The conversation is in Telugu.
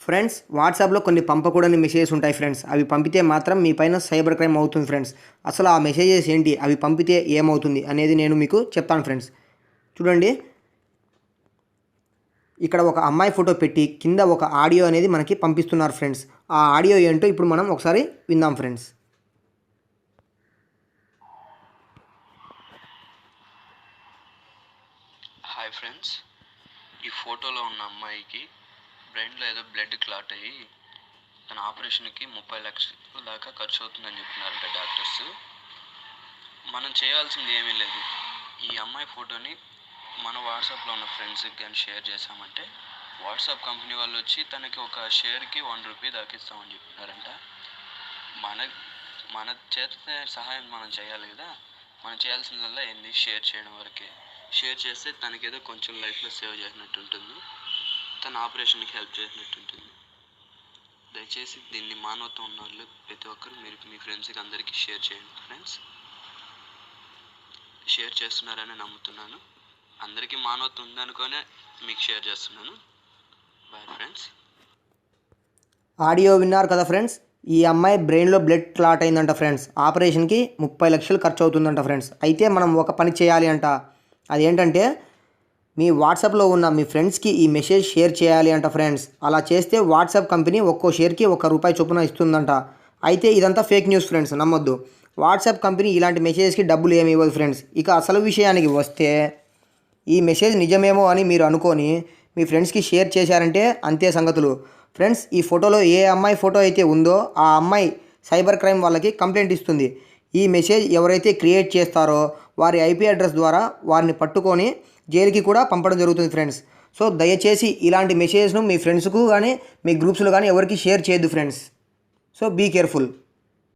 ఫ్రెండ్స్ వాట్సాప్లో కొన్ని పంపకూడని మెసేజెస్ ఉంటాయి ఫ్రెండ్స్. అవి పంపితే మాత్రం మీ పైన సైబర్ క్రైమ్ అవుతుంది ఫ్రెండ్స్. అసలు ఆ మెసేజెస్ ఏంటి, అవి పంపితే ఏమవుతుంది అనేది నేను మీకు చెప్తాను ఫ్రెండ్స్. చూడండి, ఇక్కడ ఒక అమ్మాయి ఫోటో పెట్టి కింద ఒక ఆడియో అనేది మనకి పంపిస్తున్నారు ఫ్రెండ్స్. ఆ ఆడియో ఏంటో ఇప్పుడు మనం ఒకసారి విందాం ఫ్రెండ్స్. హాయ్ ఫ్రెండ్స్, ఈ ఫోటోలో ఉన్న అమ్మాయికి బ్రెయిన్లో ఏదో బ్లడ్ క్లాట్ అయ్యి తన ఆపరేషన్కి 30 లక్షల దాకా ఖర్చు అవుతుందని చెప్పినారంట డాక్టర్స్. మనం చేయాల్సింది ఏమీ లేదు. ఈ అమ్మాయి ఫోటోని మన వాట్సాప్లో ఉన్న ఫ్రెండ్స్కి కానీ షేర్ చేసామంటే వాట్సాప్ కంపెనీ వాళ్ళు వచ్చి తనకి ఒక షేర్కి 1 రూపీ దాకా ఇస్తామని చెప్పినారంట. మన మన చేత సహాయం మనం చేయాలి కదా. మనం చేయాల్సిందల్లా ఏంది, షేర్ చేయడం వరకే. షేర్ చేస్తే తనకేదో కొంచెం లైఫ్లో సేవ్ చేసినట్టు ఉంటుంది, తన ఆపరేషన్కి హెల్ప్ చేసినట్టు ఉంటుంది. దయచేసి దీన్ని మానవత్వం ఉన్న వాళ్ళు ప్రతి ఒక్కరు మీరు మీ ఫ్రెండ్స్కి అందరికీ షేర్ చేయండి ఫ్రెండ్స్. షేర్ చేస్తున్నారని నమ్ముతున్నాను. అందరికీ మానవత్వం ఉందనుకోనే మీకు షేర్ చేస్తున్నాను. Bye friends. ఆడియో విన్నారు కదా ఫ్రెండ్స్. ఈ అమ్మాయి బ్రెయిన్లో బ్లడ్ క్లాట్ అయిందంట ఫ్రెండ్స్. ఆపరేషన్కి 30 లక్షలు ఖర్చు అవుతుందంట ఫ్రెండ్స్. అయితే మనం ఒక పని చేయాలి అంట. అదేంటంటే మీ వాట్సాప్లో ఉన్న మీ ఫ్రెండ్స్కి ఈ మెసేజ్ షేర్ చేయాలి అంట ఫ్రెండ్స్. అలా చేస్తే వాట్సాప్ కంపెనీ ఒక్కో షేర్కి ₹1 చొప్పున ఇస్తుందంట. అయితే ఇదంతా ఫేక్ న్యూస్ ఫ్రెండ్స్, నమ్మొద్దు. వాట్సాప్ కంపెనీ ఇలాంటి మెసేజ్కి డబ్బులు ఏమి ఇవ్వదు ఫ్రెండ్స్. ఇక అసలు విషయానికి వస్తే, ఈ మెసేజ్ నిజమేమో అని మీరు అనుకొని మీ ఫ్రెండ్స్కి షేర్ చేశారంటే అంతే సంగతులు ఫ్రెండ్స్. ఈ ఫోటోలో ఏ అమ్మాయి ఫోటో అయితే ఉందో ఆ అమ్మాయి సైబర్ క్రైమ్ వాళ్ళకి కంప్లైంట్ ఇస్తుంది. ఈ మెసేజ్ ఎవరైతే క్రియేట్ చేస్తారో వారి IP అడ్రస్ ద్వారా వారిని పట్టుకొని జైలుకి కూడా పంపడం జరుగుతుంది ఫ్రెండ్స్. సో దయచేసి ఇలాంటి మెసేజ్ను మీ ఫ్రెండ్స్కు కానీ మీ గ్రూప్స్లో కానీ ఎవరికి షేర్ చేయొద్దు ఫ్రెండ్స్. So be careful.